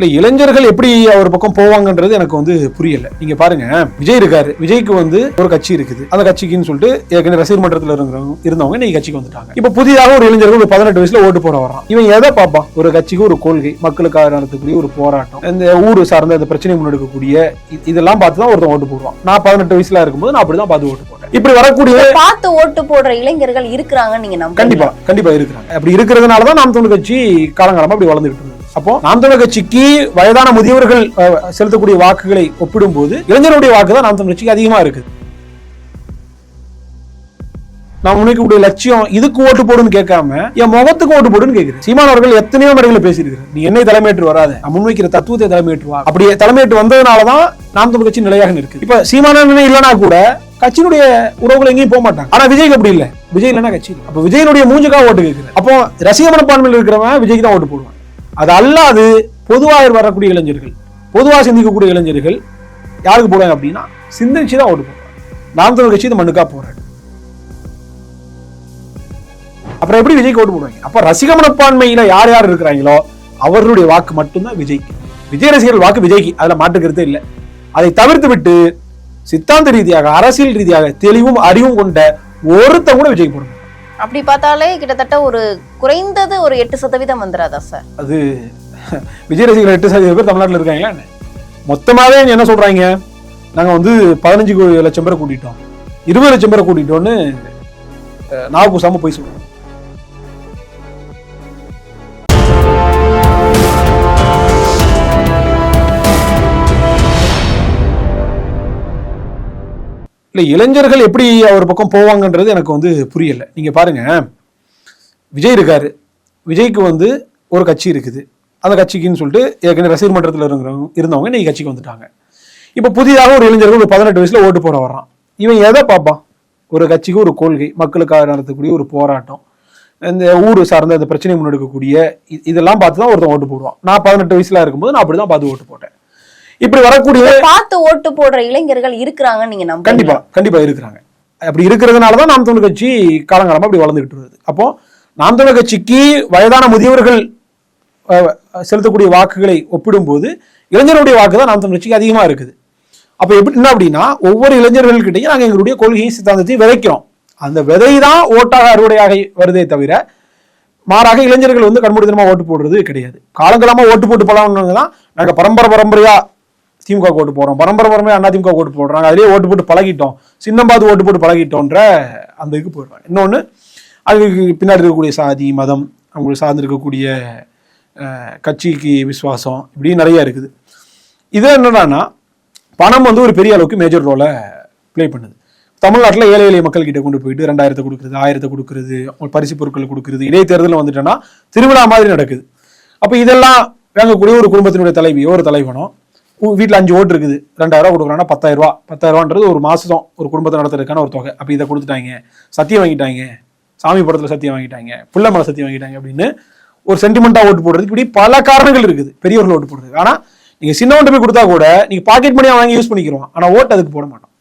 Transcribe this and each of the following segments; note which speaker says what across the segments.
Speaker 1: இல்ல இளைஞர்கள் எப்படி அவர் பக்கம் போவாங்கன்றது எனக்கு புரியல. நீங்க பாருங்க, விஜய் இருக்காரு, விஜய்க்கு ஒரு கட்சி இருக்குது, அந்த கட்சிக்குன்னு சொல்லிட்டு ஏற்கனவே ரசிகர் மன்றத்தில் இருந்தவங்க இன்னைக்கு கட்சிக்கு வந்துட்டாங்க. இப்ப புதிதாக ஒரு இளைஞர்கள் ஒரு 18 வயசுல ஓட்டு போட வரான். இவன் எதை பார்ப்பான்? ஒரு கட்சிக்கு ஒரு கொள்கை, மக்களுக்காக நடத்தக்கூடிய ஒரு போராட்டம், இந்த ஊரு சார்ந்த அந்த பிரச்சனை முன்னெடுக்கக்கூடிய இதெல்லாம் பார்த்துதான் ஒருத்தன் ஓட்டு போடுவான். நான் 18 வயசுல இருக்கும்போது நான் அப்படிதான் பார்த்து ஓட்டு போட்டேன். இப்படி வரக்கூடிய
Speaker 2: பார்த்து ஓட்டு போடுற இளைஞர்கள் இருக்கிறாங்க. நீங்க
Speaker 1: கண்டிப்பா இருக்கிறாங்க. அப்படி இருக்கிறதுனாலதான் நாம் தமிழர் கட்சி காலங்காலமா அப்படி வளர்ந்துட்டு இருக்கு. அப்போ நாம் தமிழர் கட்சிக்கு வயதான முதியவர்கள் செலுத்தக்கூடிய வாக்குகளை ஒப்பிடும் போது இளைஞருடைய வாக்கு தான் நாம் தமிழர் கட்சிக்கு அதிகமா இருக்கு. நான் முன்வைக்கக்கூடிய லட்சியம் இதுக்கு ஓட்டு போடுன்னு கேட்காம என் முகத்துக்கு ஓட்டு போடுன்னு கேட்கிறேன். சீமான் அவர்கள் எத்தனையோ மேடைகளை பேசியிருக்கிறார், நீ என்னை தலைமையேற்று வராத, நான் முன்வைக்கிற தத்துவத்தை தலைமையேற்று வா. அப்படி தலைமையேற்று வந்ததுனாலதான் நாம் தமிழர் கட்சி நிலையாக இருக்கு. இப்ப சீமான இல்லைன்னா கூட கட்சியினுடைய உறவுகள் எங்கேயும் போக மாட்டாங்க. ஆனா விஜய்க்கு அப்படி இல்ல, விஜய் இல்லைன்னா கட்சி. அப்ப விஜயனுடைய மூஞ்சுக்காக ஓட்டு கேட்கிறேன். அப்போ ரசிக மனப்பான்மையில் இருக்கிறவன் விஜய்க்கு தான் ஓட்டு போடுவான். அது அல்லாது பொதுவாக வரக்கூடிய இளைஞர்கள், பொதுவாக சிந்திக்கக்கூடிய இளைஞர்கள் யாருக்கு போடுவாங்க அப்படின்னா சிந்திச்சு தான் ஓட்டு போடுவாங்க. நாம் தமிழர் கட்சி இந்த மண்ணுக்கா போராடு. அப்புறம் எப்படி விஜய்க்கு ஓட்டு போடுவாங்க? அப்ப ரசிக மனப்பான்மையில யார் யார் இருக்கிறாங்களோ அவர்களுடைய வாக்கு மட்டும்தான் விஜய்க்கு. விஜய் ரசிகர்கள் வாக்கு விஜய்க்கு, அதுல மாற்றுக்கிறதே இல்லை. அதை தவிர்த்து விட்டு சித்தாந்த ரீதியாக அரசியல் ரீதியாக தெளிவும் அறிவும் கொண்ட ஒருத்த கூட விஜய்க்கு போடுவாங்க.
Speaker 2: அப்படி பார்த்தாலே கிட்டத்தட்ட ஒரு குறைந்தது ஒரு 8% வந்துடாதா சார்? அது
Speaker 1: விஜய் ரசிகர்கள் 8% பேர் தமிழ்நாட்டில் இருக்காங்களா? மொத்தமாவே என்ன சொல்றாங்க, நாங்க 15 லட்சம் பேரை கூட்டிட்டோம், 20 லட்சம் பேரை கூட்டிட்டோம்னு நாவு பூசாம போய் சொல்றோம். இல்ல இளைஞர்கள் எப்படி அவர் பக்கம் போவாங்கன்றது எனக்கு புரியல. நீங்க பாருங்க, விஜய் இருக்காரு, விஜய்க்கு ஒரு கட்சி இருக்குது, அந்த கட்சிக்குன்னு சொல்லிட்டு ஏற்கனவே ரசிகர் மன்றத்தில் இருந்தவங்க இன்னைக்கு கட்சிக்கு வந்துட்டாங்க. இப்ப புதிதாக ஒரு இளைஞர்கள் ஒரு 18 வயசுல ஓட்டு போட வரான். இவன் எதை பார்ப்பான்? ஒரு கட்சிக்கு ஒரு கொள்கை, மக்களுக்காக நடத்தக்கூடிய ஒரு போராட்டம், இந்த ஊரு சார்ந்த அந்த பிரச்சனை முன்னெடுக்கக்கூடிய இதெல்லாம் பார்த்துதான் ஒருத்தன் ஓட்டு போடுவான். நான் 18 வயசுல இருக்கும்போது நான் அப்படிதான் பார்த்து ஓட்டு போட்டேன். இப்படி வரக்கூடிய
Speaker 2: பார்த்து ஓட்டு போடுற இளைஞர்கள் இருக்கிறாங்க. நீங்க
Speaker 1: கண்டிப்பா இருக்கிறாங்க. அப்படி இருக்கிறதுனாலதான் நாம் தமிழர் கட்சி காலங்காலமா அப்படி வளர்ந்துகிட்டு இருக்குது. அப்போ நாம் தமிழர் கட்சிக்கு வயதான முதியவர்கள் செலுத்தக்கூடிய வாக்குகளை ஒப்பிடும் போது இளைஞருடைய வாக்கு தான் நாம் தமிழர் கட்சிக்கு அதிகமா இருக்குது. அப்ப என்ன அப்படின்னா ஒவ்வொரு இளைஞர்கள்கிட்டையும் நாங்க எங்களுடைய கொள்கையை சித்தாந்தத்தையும் விதைக்கிறோம். அந்த விதை தான் ஓட்டாக அறுவடையாக வருதே தவிர மாறாக இளைஞர்கள் கண்மூடித்தனமா ஓட்டு போடுறது கிடையாது. காலங்காலமா ஓட்டு போட்டு பழகினவங்கதான் நாங்க பரம்பரையா திமுக ஓட்டு போடுறோம், பரம்பரையா அண்ணா திமுக ஓட்டு போடுறாங்க, அதிலேயே ஓட்டு போட்டு பழகிட்டோம், சின்னம்பாது ஓட்டு போட்டு பழகிட்டோன்ற அந்த இதுக்கு போயிடுறாங்க. இன்னொன்னு அதுக்கு பின்னாடி இருக்கக்கூடிய சாதி மதம், அவங்களுக்கு சார்ந்து இருக்கக்கூடிய கட்சிக்கு விசுவாசம், இப்படி நிறைய இருக்குது. இது என்னன்னா பணம் ஒரு பெரிய அளவுக்கு மேஜர் ரோலை பிளே பண்ணுது. தமிழ்நாட்டில் ஏழை எளிய மக்கள் கிட்ட கொண்டு போயிட்டு 2000 கொடுக்குறது, 1000 கொடுக்குறது, பரிசு பொருட்கள் கொடுக்குறது, இடைத்தேர்தல் வந்துட்டோன்னா திருவிழா மாதிரி நடக்குது. அப்போ இதெல்லாம் வாங்கக்கூடிய ஒரு குடும்பத்தினுடைய தலைவியோ ஒரு தலைவனோ வீட்டில் 5 ஓட்டு இருக்குது, 2000 கொடுக்குறாங்கன்னா 10000 ரூபா. 10000 ஒரு மாசம் ஒரு குடும்பத்தை நடத்துறதுக்கான ஒரு தொகை. அப்போ இதை கொடுத்துட்டாங்க, சத்தியம் வாங்கிட்டாங்க, சாமி படத்தில் சத்தியம் வாங்கிட்டாங்க, புள்ள மேல சத்தியம் வாங்கிட்டாங்க அப்படின்னு ஒரு சென்டிமெண்டா ஓட்டு போடுறதுக்கு இப்படி பல காரணங்கள் இருக்குது பெரியவர்கள் ஓட்டு போடுறது. ஆனா நீங்க சின்னவன்ட்டு போய் கொடுத்தா கூட நீங்க பாக்கெட் மணியா வாங்கி யூஸ் பண்ணிக்கிறோம், ஆனா ஓட்டு அதுக்கு போட மாட்டான்.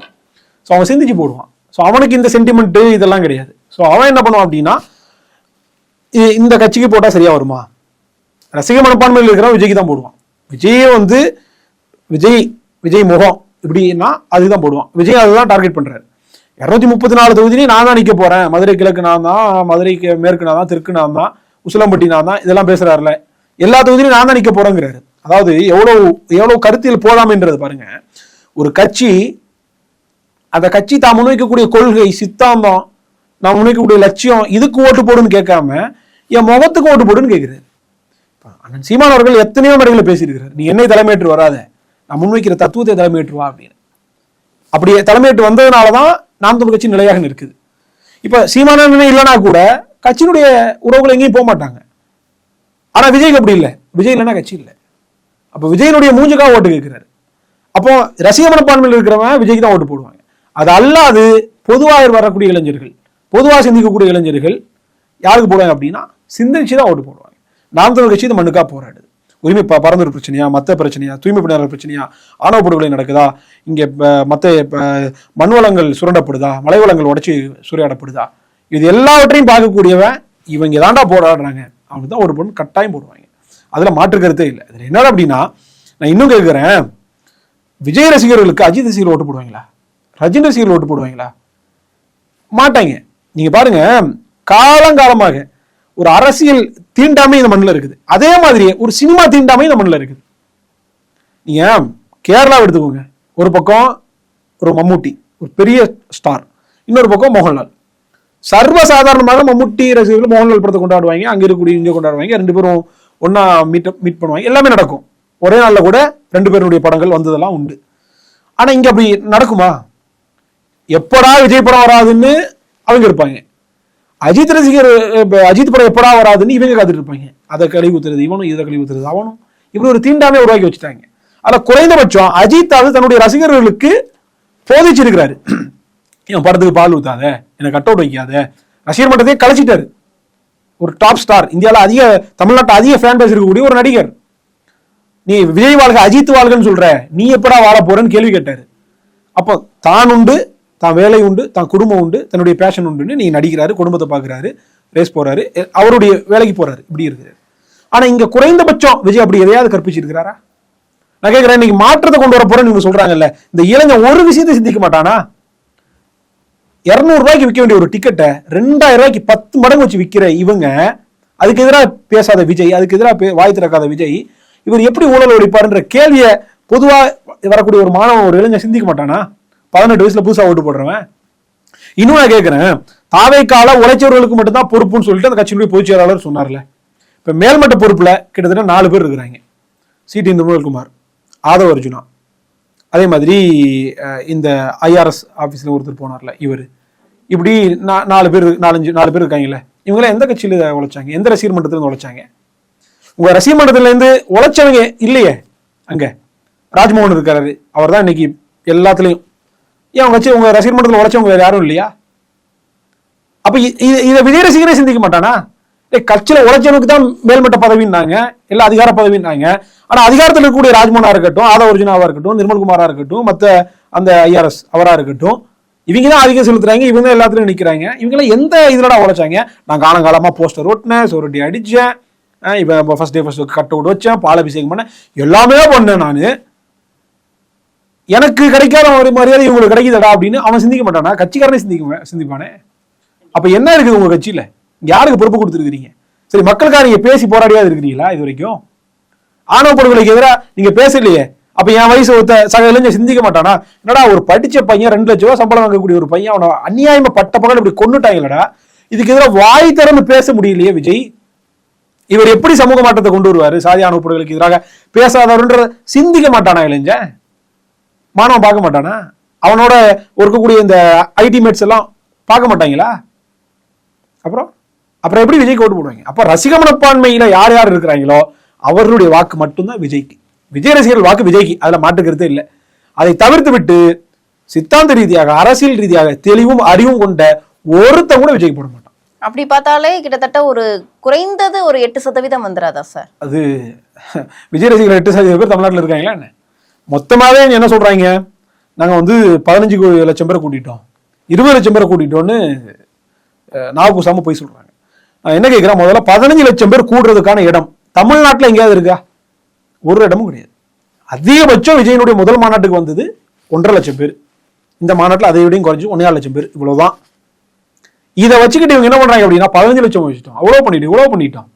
Speaker 1: ஸோ அவன் சிந்திச்சு போடுவான். ஸோ அவனுக்கு இந்த சென்டிமெண்ட் இதெல்லாம் கிடையாது. ஸோ அவன் என்ன பண்ணுவான் அப்படின்னா இந்த கட்சிக்கு போட்டா சரியா வருமா, ரசிக மனப்பான்மையில் இருக்கிறவன் விஜய்க்கு தான் போடுவான். விஜய் முகம் இப்படின்னா அதுதான் போடுவான். விஜய் அதுதான் டார்கெட் பண்றாரு. 234 தொகுதியிலையும் நான் தான் நிக்க போறேன், மதுரை கிழக்கு நான் தான், மதுரைக்கு மேற்கு நான் தான், தெற்கு நான் தான், உசிலம்பட்டி நான் தான், இதெல்லாம் பேசுறாருல, எல்லா தொகுதியிலும் நான் தான் நிக்க போறேங்கிறாரு. அதாவது எவ்வளவு கருத்தியல் போடாமன்றது பாருங்க. ஒரு கட்சி, அந்த கட்சி தான் முன்வைக்கக்கூடிய கொள்கை சித்தாந்தம், நான் முன்வைக்கக்கூடிய லட்சியம் இதுக்கு ஓட்டு போடுன்னு கேட்காம என் முகத்துக்கு ஓட்டு போடுன்னு கேட்கிறாரு. அண்ணன் சீமான் அவர்கள் எத்தனையோ மேடைகளை பேசியிருக்கிறார், நீ என்னை தலைமையேற்று வராத, நான் முன்வைக்கிற தத்துவத்தை தலைமையேற்று வா அப்படின்னு. அப்படி தலைமையேற்று வந்ததுனாலதான் நாம் தமிழர் கட்சி நிலையாக இருக்குது. இப்ப சீமான இல்லைன்னா கூட கட்சியினுடைய உறவுகள் எங்கேயும் போக மாட்டாங்க. ஆனா விஜய்க்கு அப்படி இல்லை, விஜய் இல்லைன்னா கட்சி இல்லை. அப்ப விஜயனுடைய மூஞ்சுக்காக ஓட்டு கேட்கிறாரு. அப்போ ரசிக மனப்பான்மையில் இருக்கிறவன் விஜய்க்கு தான் ஓட்டு போடுவாங்க. அது அல்லாது பொதுவாக வரக்கூடிய இளைஞர்கள், பொதுவாக சிந்திக்கக்கூடிய இளைஞர்கள் யாருக்கு போடுவாங்க அப்படின்னா சிந்திச்சு தான் ஓட்டு போடுவாங்க. நாம் தமிழர் கட்சி இந்த மண்ணுக்கா போராடுது. உரிமை பரந்தூர் பிரச்சனையா, மத்த பிரச்சனையா, தூய்மை பணியாளர் பிரச்சனையா, ஆணவ படுகொலை நடக்குதா, இங்க மத்த மண் வளங்கள் சுரண்டப்படுதா, மலை வளங்கள் உடைச்சி சூறையாடப்படுதா, இது எல்லாவற்றையும் பார்க்கக்கூடியவன் இவங்க தாண்டா போராடுறாங்க, அவங்க தான் ஒரு பொண்ணு கட்டாயம் போடுவாங்க. அதுல மாற்று கருத்தே இல்லை. அதுல என்ன அப்படின்னா, நான் இன்னும் கேட்கிறேன், விஜய் ரசிகர்களுக்கு அஜித் ரசிகர்கள் ஓட்டு போடுவாங்களா? ரஜினி ரசிகர்கள் ஓட்டு போடுவாங்களா? மாட்டாங்க. நீங்க பாருங்க, காலங்காலமாக ஒரு அரசியல் தீண்டாமை இந்த மண்ணில் இருக்குது. அதே மாதிரியே ஒரு சினிமா தீண்டாமை இந்த மண்ணில் இருக்குது. நீங்க கேரளாவை எடுத்துக்கோங்க. ஒரு பக்கம் ஒரு மம்முட்டி, ஒரு பெரிய ஸ்டார், இன்னொரு பக்கம் மோகன்லால். சர்வசாதாரணமாக மம்முட்டி ரசிகர்கள் மோகன்லால் படத்தை கொண்டாடுவாங்க, அங்க இருக்கக்கூடிய இங்க கொண்டாடுவாங்க, ரெண்டு பேரும் ஒன்னா மீட் பண்ணுவாங்க, எல்லாமே நடக்கும். ஒரே நாள்ல கூட ரெண்டு பேருடைய படங்கள் வந்ததெல்லாம் உண்டு. ஆனா இங்க அப்படி நடக்குமா? எப்படா விஜய் படம் வராதுன்னு அவங்க இருப்பாங்க. அஜித் ரசிகர் அஜித் படம் எப்படா வராதுன்னு இவங்க காத்துட்டு இருப்பாங்க. அதை கழுவி ஊத்துறது இவனும், இதை கழுவி ஊத்துறது அவனும், இப்படி ஒரு தீண்டாமே உருவாக்கி வச்சுட்டாங்க. அதுல குறைந்தபட்சம் அஜித் அது தன்னுடைய ரசிகர்களுக்கு போதிச்சிருக்கிறாரு. என் படத்துக்கு பால் ஊத்தாத, என்னை கட் அவுட் வைக்காத, ரசிகர் மன்றத்தையே கலைச்சிட்டாரு. ஒரு டாப் ஸ்டார், இந்தியாவில் அதிக, தமிழ்நாட்டில் அதிக ஃபேன் பேஸ் இருக்கக்கூடிய ஒரு நடிகர். நீ விஜய் வாழ்க அஜித் வாழ்கன்னு சொல்ற, நீ எப்படா வாழ போறன்னு கேள்வி கேட்டாரு. அப்போ தான் உண்டு, தான் வேலை உண்டு, தான் குடும்பம் உண்டு, தன்னுடைய பேஷன் உண்டுன்னு நீ நடிக்கிறாரு, குடும்பத்தை பாக்குறாரு, ரேஸ் போறாரு, அவருடைய வேலைக்கு போறாரு, இப்படி இருக்கிறாரு. ஆனா இங்க குறைந்தபட்சம் விஜய் அப்படி எதையாவது கற்பிச்சிருக்கிறாரா? நான் கேட்கிறேன், இன்னைக்கு மாற்றத்தை கொண்டு வர போறேன்னு நீங்க சொல்றாங்கல்ல, இந்த இளைஞன் ஒரு விஷயத்தை சிந்திக்க மாட்டானா? 200 ரூபாய்க்கு விற்க வேண்டிய ஒரு டிக்கெட்டை 2000 ரூபாய்க்கு 10 மடங்கு வச்சு விற்கிற இவங்க, அதுக்கு எதிராக பேசாத விஜய், அதுக்கு எதிராக வாய் திறக்காத விஜய், இவர் எப்படி ஊழல் ஒழிப்பாருன்ற கேள்வியை பொதுவா வரக்கூடிய ஒரு மாணவன், ஒரு இளைஞர் சிந்திக்க மாட்டானா? 18 வயசுல புதுசா ஓட்டு போடுறவன். இன்னும் நான் கேட்கிறேன், தாவேக்கால உழைச்சவர்களுக்கு மட்டும்தான் பொறுப்புன்னு சொல்லிட்டு அந்த கட்சியினுடைய பொதுச் செயலாளர் சொன்னார்ல. இப்ப மேல்மட்ட பொறுப்புல கிட்டத்தட்ட 4 பேர் இருக்கிறாங்க. சிடி நிர்மல்குமார், ஆதவ் அர்ஜுனா, அதே மாதிரி இந்த ஐஆர்எஸ் ஆபீஸ்ல ஒருத்தர் போனார்ல இவர், இப்படி 4 பேர் 4 பேர் இருக்காங்கல்ல. இவங்களாம் எந்த கட்சியில உழைச்சாங்க? எந்த ரசிகர் மன்றத்துல இருந்து உழைச்சாங்க? உங்க ரசிகர் மன்றத்துல இருந்து உழைச்சவங்க இல்லையே. அங்க ராஜ்மோகன் இருக்காரு, அவர் தான் இன்னைக்கு எல்லாத்துலயும். ஏன் உங்க கட்சி, உங்க ரசிகர் மன்றத்தில் உழைச்சவங்க வேற யாரும் இல்லையா? அப்ப இதை விஜய் ரசிகரே சிந்திக்க மாட்டானா? கட்சியில உழைச்சவனுக்கு தான் மேல்மட்ட பதவின்னாங்க, எல்லா அதிகார பதவின்னாங்க. ஆனா அதிகாரத்தில் இருக்கக்கூடிய ராஜ்மோகனா இருக்கட்டும், ஆதவ் அர்ஜுனாவா இருக்கட்டும், நிர்மல்குமாரா இருக்கட்டும், மத்த அந்த ஐஆர்எஸ் அவரா இருக்கட்டும், இவங்க தான் அதிகம் செலுத்துறாங்க, இவங்க தான் எல்லாத்துலயும் நிக்கிறாங்க. இவங்க எல்லாம் எந்த இதுலடா உழைச்சாங்க? நான் காலங்காலமா போஸ்டர் ஒட்டினேன், சோரட்டி அடிச்சேன், இப்ப first day first cut out வச்சேன், பாலாபிஷேகம் பண்ணேன், எல்லாமே பண்ணேன் நானு. எனக்கு கிடைக்காத ஒரு மரியாதை இவங்களுக்கு கிடைக்குதடா அப்படின்னு அவன் சிந்திக்க மாட்டானா? கட்சிக்காரனே சிந்திப்பானே. அப்ப என்ன இருக்குது உங்க கட்சியில? யாருக்கு பொறுப்பு கொடுத்துருக்கீங்க? சரி, மக்களுக்காக நீங்க பேசி போராடியாது இருக்கிறீங்களா இது வரைக்கும்? ஆணவ படுகொலைக்கு எதிராக நீங்க பேசலையே. அப்ப என் வயசு ஒருத்த சக இளைஞர் சிந்திக்க மாட்டானா? என்னடா ஒரு படிச்ச பையன் 2 லட்சம் ரூபாய் சம்பளம் வாங்கக்கூடிய ஒரு பையன், அவனை அநியாயமா பட்ட பகல் இப்படி கொண்டுட்டாங்களடா. இதுக்கு எதிராக வாய் திறந்து பேச முடியலையே விஜய். இவர் எப்படி சமூக மாற்றத்தை கொண்டு வருவாரு? சாதி ஆணவ படுகொலைக்கு எதிராக பேசாதவர்ன்ற சிந்திக்க மாட்டானா இளைஞன்? மாணவன் பார்க்க மாட்டானா? அவனோட இருக்கக்கூடிய இந்த ஐடி மேட்ஸ் எல்லாம் பார்க்க மாட்டாங்களா? அப்புறம் எப்படி விஜய்க்கு ஓட்டு போடுவாங்க? அப்ப ரசிக மனப்பான்மையில யார் யார் இருக்கிறாங்களோ அவர்களுடைய வாக்கு மட்டும்தான் விஜய்க்கு. விஜய் ரசிகர்கள் வாக்கு விஜய்க்கு, அதுல மாற்றுக்கிறதே இல்லை. அதை தவிர்த்து விட்டு சித்தாந்த ரீதியாக, அரசியல் ரீதியாக தெளிவும் அறிவும் கொண்ட ஒருத்த கூட விஜய்க்கு போட மாட்டான்.
Speaker 2: அப்படி பார்த்தாலே கிட்டத்தட்ட ஒரு குறைந்தது ஒரு 8% வந்துடாதா சார்? அது
Speaker 1: விஜய் ரசிகர்கள் 8% பேர் தமிழ்நாட்டில் இருக்காங்களா என்ன? மொத்தமாவே என்ன சொல்றாங்க, நாங்க 15 லட்சம் பேரை கூட்டிட்டோம், 20 லட்சம் பேரை கூட்டிட்டோம்னு நாவு பூசாம போய் சொல்றாங்க. நான் என்ன கேட்கிறேன், முதல்ல 15 லட்சம் பேர் கூடுறதுக்கான இடம் தமிழ்நாட்டில் எங்கேயாவது இருக்கா? ஒரு இடமும் கிடையாது. அதிகபட்சம் விஜயனுடைய முதல் மாநாட்டுக்கு வந்தது 1.5 லட்சம் பேர். இந்த மாநாட்டில் அதை விடையும் குறைஞ்சு 1.5 லட்சம் பேர், இவ்வளவுதான். இதை வச்சுக்கிட்டு இவங்க என்ன பண்றாங்க அப்படின்னா 15 லட்சம் வச்சுட்டோம், இவ்வளவு பண்ணிட்டோம்.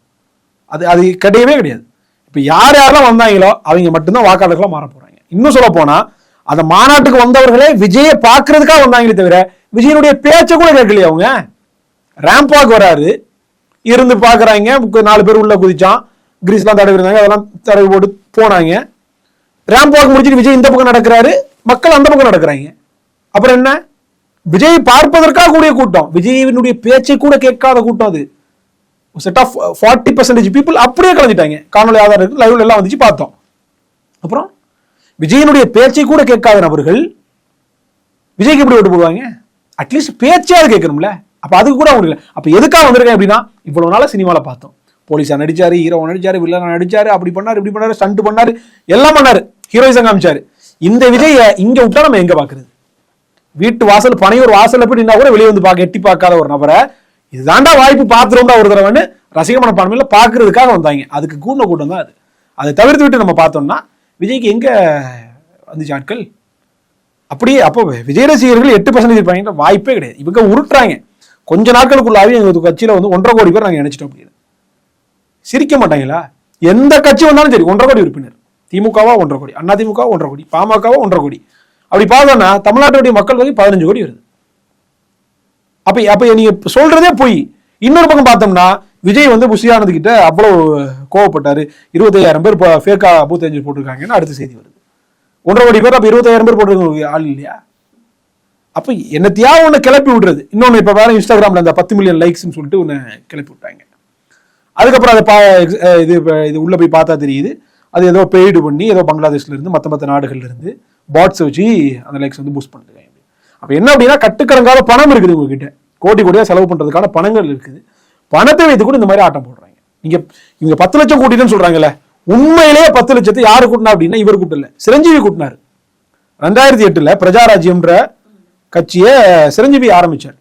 Speaker 1: அது கிடையவே கிடையாது. இப்ப யாரெல்லாம் வந்தாங்களோ அவங்க மட்டும்தான் வாக்காளர்களா மாற போறாங்க. இன்னும் சொல்ல போனா அந்த மாநாட்டுக்கு வந்தவர்களே விஜயை பாக்குறதுக்காக வந்தாங்களே தவிர விஜயனுடைய பேச்ச கூட கேட்கலையே. அவங்க ரேம்பாக் வராரு, இருந்து பாக்குறாங்க, 4 பேர் உள்ள குதிச்சான், கிரீஸ்லாம் தடவி இருந்தாங்க, அதெல்லாம் தடவி போட்டு போனாங்க. ரேம்பாக் முடிச்சுட்டு விஜய் இந்த பக்கம் நடக்கிறாரு, மக்கள் அந்த பக்கம் நடக்கிறாங்க. அப்புறம் என்ன? விஜய் பார்ப்பதற்காக கூடிய கூட்டம், விஜயனுடைய பேச்சை கூட கேட்காத கூட்டம். அது செட் ஆஃப் 40% பீப்புள் அப்படியே கலந்துட்டாங்க. காணொலி ஆதாரம் லைவ்ல எல்லாம் வந்துச்சு, பார்த்தோம். அப்புறம் விஜயனுடைய பேச்சை கூட கேட்காத நபர்கள் விஜய்க்கு எப்படி ஓட்டு போடுவாங்க? அட்லீஸ்ட் பேச்சாவது கேட்கணும்ல. அப்ப அதுக்கு கூட அவங்க இல்லை. அப்ப எதுக்காக வந்திருக்கேன் அப்படின்னா, இவ்வளவு நாள சினிமால பார்த்தோம், போலீஸா நடிச்சாரு, ஹீரோ நடிச்சாரு, வில்லனா நடிச்சாரு, அப்படி பண்ணாரு, இப்படி பண்ணாரு, ஸ்டண்ட் பண்ணாரு, எல்லாம் பண்ணாரு, ஹீரோயிசம் காமிச்சாரு. இந்த விஜய இங்க விட்டா நம்ம எங்க பாக்குறது? வீட்டு வாசல், பனையூர் வாசல்ல போய் நின்னா கூட வெளியே வந்து எட்டி பார்க்காத ஒரு நபரை இதுதாண்டா வாய்ப்பு, பார்த்துருந்தா ஒரு தடவைன்னு ரசிக மனப்பான்மையில பாக்குறதுக்காக வந்தாங்க. அதுக்கு கூட்டின கூட்டம் தான் அது. அதை தவிர்த்து விட்டு நம்ம பார்த்தோம்னா விஜய்க்கு எங்க வந்துச்சு ஆட்கள்? அப்படியே அப்போ விஜய் ரசிகர்கள் 8% இருப்பாங்க, வாய்ப்பே கிடையாது. இவங்க உருட்டுறாங்க. கொஞ்ச நாட்களுக்குள்ளாவே எங்க கட்சியில வந்து 1.5 கோடி பேர் நாங்க நினைச்சிட்டோம் அப்படின்னு. சிரிக்க மாட்டாங்களா? எந்த கட்சி வந்தாலும் சரி 1.5 கோடி உறுப்பினர். திமுகவா 1.5 கோடி, அண்ணா திமுகவா 1.5 கோடி, பாமகவா 1.5 கோடி. அப்படி பார்த்தோம்னா தமிழ்நாட்டுடைய மக்கள் தொகை 15 கோடி வருது. அப்ப நீங்க சொல்றதே போய். இன்னொரு பக்கம் பார்த்தோம்னா விஜய் வந்து புஷியானது கிட்ட அவ்வளவு கோவப்பட்டாரு. 25,000 பேர் ஃபேக்கா பூத் ஏஜென்ட் போட்டிருக்காங்கன்னு அடுத்த செய்தி வருது. 1.5 கோடி பேர், அப்ப 25,000 பேர் போட்டிருக்க ஆள் இல்லையா? அப்ப என்னத்தையா ஒண்ணு கிளப்பி விடுறது. இன்னொன்னு இப்ப வேற இன்ஸ்டாகிராம்ல அந்த 10 மில்லியன் லைக்ஸ்ன்னு சொல்லிட்டு ஒண்ணு கிளப்பி விட்டாங்க. அதுக்கப்புறம் அதை இது உள்ள போய் பார்த்தா தெரியுது, அது ஏதோ பெய்டு பண்ணி ஏதோ பங்களாதேஷ்ல இருந்து மத்த நாடுகள்ல இருந்து பாட்ஸ் வச்சு அந்த லைக்ஸ் வந்து பூஸ்ட் பண்ணுறாங்க. அப்ப என்ன அப்படின்னா கட்டுக்கடங்காத பணம் இருக்குது உங்ககிட்ட, கோடி கோடியா செலவு பண்றதுக்கான பணங்கள் இருக்குது. பணத்தை வைத்து கூட இந்த மாதிரி ஆட்டம் போடுறாங்க. இவங்க 10 லட்சம் கூட்டிட்டுன்னு சொல்றாங்கல்ல, உண்மையிலேயே 10 லட்சத்தை யாரு கூட்டினா அப்படின்னா இவர் கூட்டல, சிரஞ்சீவி கூட்டினாரு. 2008 பிரஜாராஜ்யம்ன்ற கட்சியை சிரஞ்சீவி ஆரம்பிச்சார்.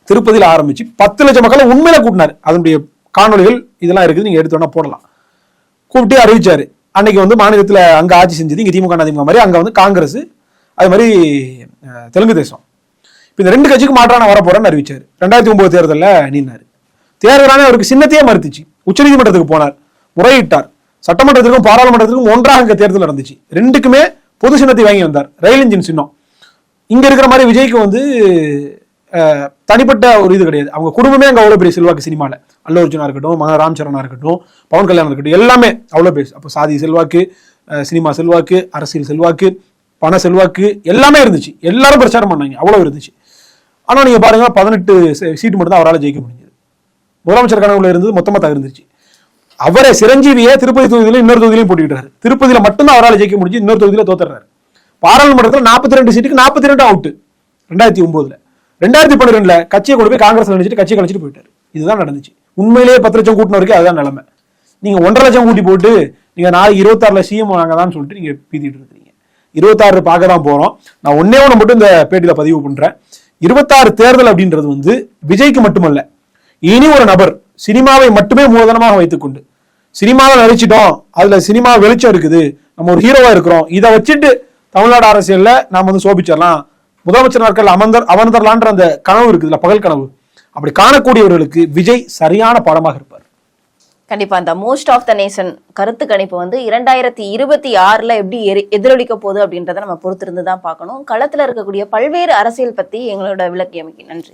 Speaker 1: திருப்பதியில் ஆரம்பிச்சு 10 லட்சம் மக்களை உண்மையில கூட்டினாரு. அதனுடைய காணொலிகள் இதெல்லாம் இருக்குது, நீங்க எடுத்தோன்னா போடலாம். கூப்பிட்டு அறிவிச்சாரு. அன்னைக்கு வந்து மாநிலத்தில் அங்க ஆட்சி செஞ்சது இங்க திமுக அதிமுக மாதிரி, அங்க வந்து காங்கிரஸ், அது மாதிரி தெலுங்கு தேசம். இப்ப இந்த 2 கட்சிக்கு மாற்றான வரப்போறேன்னு அறிவிச்சாரு. 2009 தேர்தலில் நின்னாரு. தேர்தலானே அவருக்கு சின்னத்தையே மறுத்துச்சு. உச்சநீதிமன்றத்துக்கு போனார், முறையிட்டார். சட்டமன்றத்திற்கும் பாராளுமன்றத்திற்கும் ஒன்றாக அங்க தேர்தல் நடந்துச்சு. 2க்குமே பொது சின்னத்தை வாங்கி வந்தார், ரயில் இன்ஜின் சின்னம். இங்க இருக்கிற மாதிரி விஜய்க்கு வந்து தனிப்பட்ட ஒரு இது கிடையாது. அவங்க குடும்பமே அங்க அவ்வளவு பெரிய செல்வாக்கு சினிமால. அல்லு அர்ஜுனா இருக்கட்டும், மகா ராம் சரணா இருக்கட்டும், பவன் கல்யாணம் இருக்கட்டும், எல்லாமே அவ்வளவு பேர். அப்போ சாதி செல்வாக்கு, சினிமா செல்வாக்கு, அரசியல் செல்வாக்கு, பண செல்வாக்கு எல்லாமே இருந்துச்சு. எல்லாரும் பிரச்சாரம் பண்ணாங்க, அவ்வளவு இருந்துச்சு. ஆனா நீங்க பாருங்க 18 சீட்டு மட்டும் தான் அவரால் ஜெயிக்க முடிஞ்சது. முதலமைச்சர் கனவுல இருந்தது மொத்தமா தகர்ந்துச்சு. அவரை சிரஞ்சீவியை திருப்பதி தொகுதியிலும் இன்னொரு தொகுதியிலும் போட்டிட்டாரு. திருப்பதியில மட்டும்தான் அவரால் ஜெயிக்க முடிஞ்சு, இன்னொரு தொகுதியில தோத்துறாரு. பாராளுமன்றத்தில் 42 சீட்டுக்கு 42 அவுட் 2009. 2012 கட்சியை கொண்டு போய் காங்கிரஸ் நினைச்சிட்டு கட்சியை கழிச்சிட்டு போயிட்டாரு. இதுதான் நடந்துச்சு. உண்மையிலேயே 10 லட்சம் கூட்டினவருக்கு அதுதான் நிலைமை. நீங்க 1.5 லட்சம் கூட்டி போட்டு நீங்க நாளைக்கு 26 சிஎம் வாங்கதான் சொல்லிட்டு நீங்க பீதிட்டு இருக்கீங்க. 26 பார்க்க தான் போறோம். நான் ஒன்னே ஒன்று மட்டும் இந்த பேட்டியில பதிவு பண்றேன். 26 தேர்தல் அப்படின்றது வந்து விஜய்க்கு மட்டுமல்ல, இனி ஒரு நபர் சினிமாவை மட்டுமே மூலதனமாக வைத்துக்கொண்டு சினிமாவை நடிச்சிட்டோம், அதுல சினிமா வெளிச்சம் இருக்குது, நம்ம ஒரு ஹீரோவா இருக்கிறோம், இதை வச்சுட்டு தமிழ்நாடு அரசியல்ல நாம வந்து சோபிச்சிடலாம், முதலமைச்சர் நாட்கள் அமர்ந்தரலான்ற அந்த கனவு இருக்குதுல்ல, பகல் கனவு, அப்படி காணக்கூடியவர்களுக்கு விஜய் சரியான பாடமாக இருப்பார்.
Speaker 2: கண்டிப்பா அந்த மோஸ்ட் ஆஃப் த நேஷன் கருத்து கணிப்பு வந்து 2026 எப்படி எதிரொலிக்க போகுது அப்படின்றத நம்ம பொறுத்திருந்து தான் பார்க்கணும். களத்துல இருக்கக்கூடிய பல்வேறு அரசியல் பத்தி எங்களோட விளக்கியமைக்கு நன்றி.